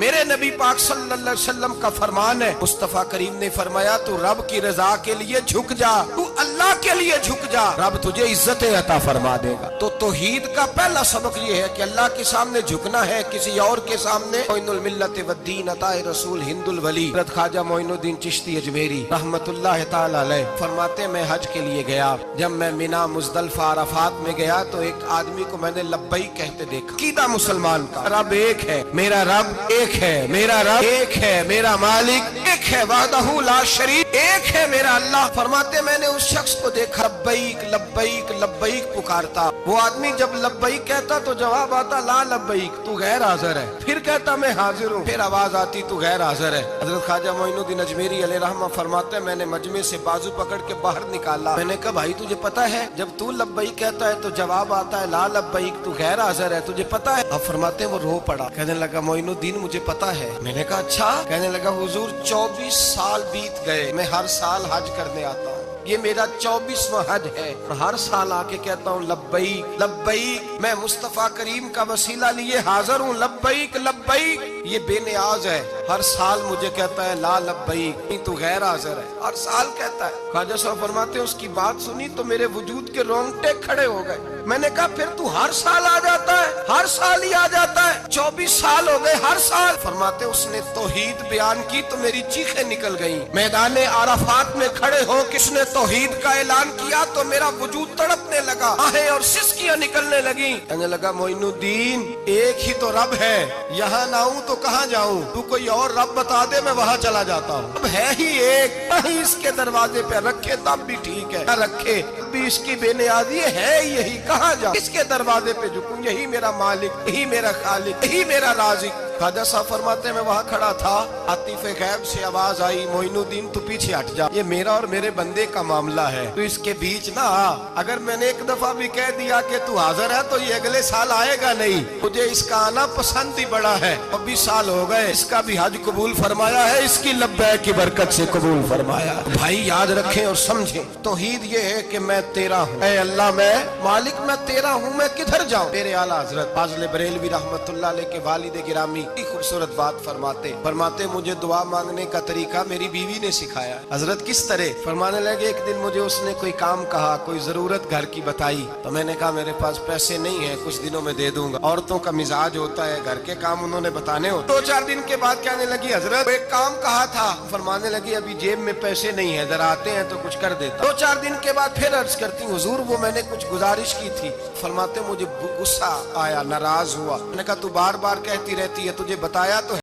میرے نبی پاک صلی اللہ علیہ وسلم کا فرمان ہے، مصطفیٰ کریم نے فرمایا تو رب کی رضا کے لیے جھک جا، تو اللہ کے لیے جھک جا، رب تجھے عزت عطا فرما دے گا۔ تو توحید کا پہلا سبق یہ ہے کہ اللہ کے سامنے جھکنا ہے، کسی اور کے سامنے۔ معین الملت والدین عطا رسول ہند الولی حضرت خواجہ معین الدین چشتی اجمیری رحمت اللہ تعالی علیہ فرماتے میں حج کے لیے گیا، جب میں مینا مزدلفہ عرفات میں گیا تو ایک آدمی کو میں نے لبیک کہتے دیکھا۔ عقیدہ مسلمان کا رب ایک ہے، میرا رب ایک ہے، میرا رب ایک ہے، میرا مالک ایک ہے، وحدہ لا شریک ایک ہے میرا اللہ۔ فرماتے میں نے اس شخص کو دیکھا لبیک لبیک لبیک پکارتا، وہ آدمی جب لبیک کہتا تو جواب آتا لا لبیک، تو غیر حاضر ہے، پھر کہتا میں حاضر ہوں، پھر آواز آتی تو غیر حاضر ہے۔ حضرت خواجہ معین الدین اجمیری علیہ رحمہ فرماتے میں نے مجمع سے بازو پکڑ کے باہر نکالا، میں نے کہا بھائی تجھے پتا ہے جب تو لبیک کہتا ہے تو جواب آتا ہے لا لبیک، تو غیر حاضر ہے، تجھے پتا ہے؟ اب فرماتے وہ رو پڑا، کہنے لگا معین الدین مجھے پتا ہے۔ میں نے کہا اچھا؟ کہنے لگا حضور 24 سال بیت گئے، میں ہر سال حج کرنے آتا ہوں، یہ میرا 24واں حج ہے، اور ہر سال آ کے کہتا ہوں لبیک لبیک، میں مصطفیٰ کریم کا وسیلہ لیے حاضر ہوں، لبیک لبیک۔ یہ بے نیاز ہے، ہر سال مجھے کہتا ہے لا لبیک، تو غیر حاضر ہے، ہر سال کہتا ہے۔ خواجہ صاحب فرماتے ہیں اس کی بات سنی تو میرے وجود کے رونگٹے کھڑے ہو گئے۔ میں نے کہا پھر تو ہر سال آ جاتا ہے، ہر سال ہی آ جاتا ہے، 24 سال ہو گئے ہر سال۔ فرماتے اس نے توحید بیان کی تو میری چیخیں نکل گئیں، میدان عرفات میں کھڑے ہو کس نے توحید کا اعلان کیا تو میرا وجود تڑپنے لگا، آہیں اور سسکیاں نکلنے لگیں۔ کہنے لگا معین الدین ایک ہی تو رب ہے، یہاں نہ ہوں تو کہاں جاؤں، تو کوئی اور رب بتا دے میں وہاں چلا جاتا ہوں، اب ہے ہی ایک، کہیں اس کے دروازے پہ رکھے تب بھی ٹھیک ہے، نہ رکھے بھی اس کی بے نیازی ہے یہی، کہاں جاؤں، اس کے دروازے پہ جھکوں، یہی میرا مالک، یہی میرا خالق، یہی میرا رازق۔ خواجہ صاحب فرماتے میں وہاں کھڑا تھا، عاطف غیب سے آواز آئی معین الدین تو پیچھے ہٹ جا، یہ میرا اور میرے بندے کا معاملہ ہے، تو اس کے بیچ نہ آ، اگر میں نے ایک دفعہ بھی کہہ دیا کہ تو حاضر ہے تو یہ اگلے سال آئے گا نہیں، مجھے اس کا آنا پسند ہی بڑا ہے، 24 سال ہو گئے، اس کا بھی حج قبول فرمایا ہے، اس کی لبیک کی برکت سے قبول فرمایا۔ بھائی یاد رکھیں اور سمجھیں، توحید یہ ہے کہ میں تیرا ہوں، اے اللہ میں مالک میں تیرا ہوں، میں کدھر جاؤں؟ میرے اعلیٰ حضرت فاضل بریلوی رحمت اللہ علیہ کے والد گرامی خوبصورت بات فرماتے مجھے دعا مانگنے کا طریقہ میری بیوی نے سکھایا۔ حضرت کس طرح؟ فرمانے لگے ایک دن مجھے اس نے کوئی کام کہا، کوئی ضرورت گھر کی بتائی، تو میں نے کہا میرے پاس پیسے نہیں ہیں، کچھ دنوں میں دے دوں گا، عورتوں کا مزاج ہوتا ہے گھر کے کام انہوں نے بتانے ہوتے۔ 2-4 دن کے بعد کہنے لگی حضرت ایک کام کہا تھا، فرمانے لگی ابھی جیب میں پیسے نہیں ہیں، ذرا آتے ہیں تو کچھ کر دیتا۔ 2-4 دن کے بعد پھر عرض کرتی حضور وہ میں نے کچھ گزارش کی تھی، فرماتے مجھے غصہ آیا، ناراض ہوا، میں نے کہا تو بار بار کہتی رہتی ہے، تجھے بتایا تو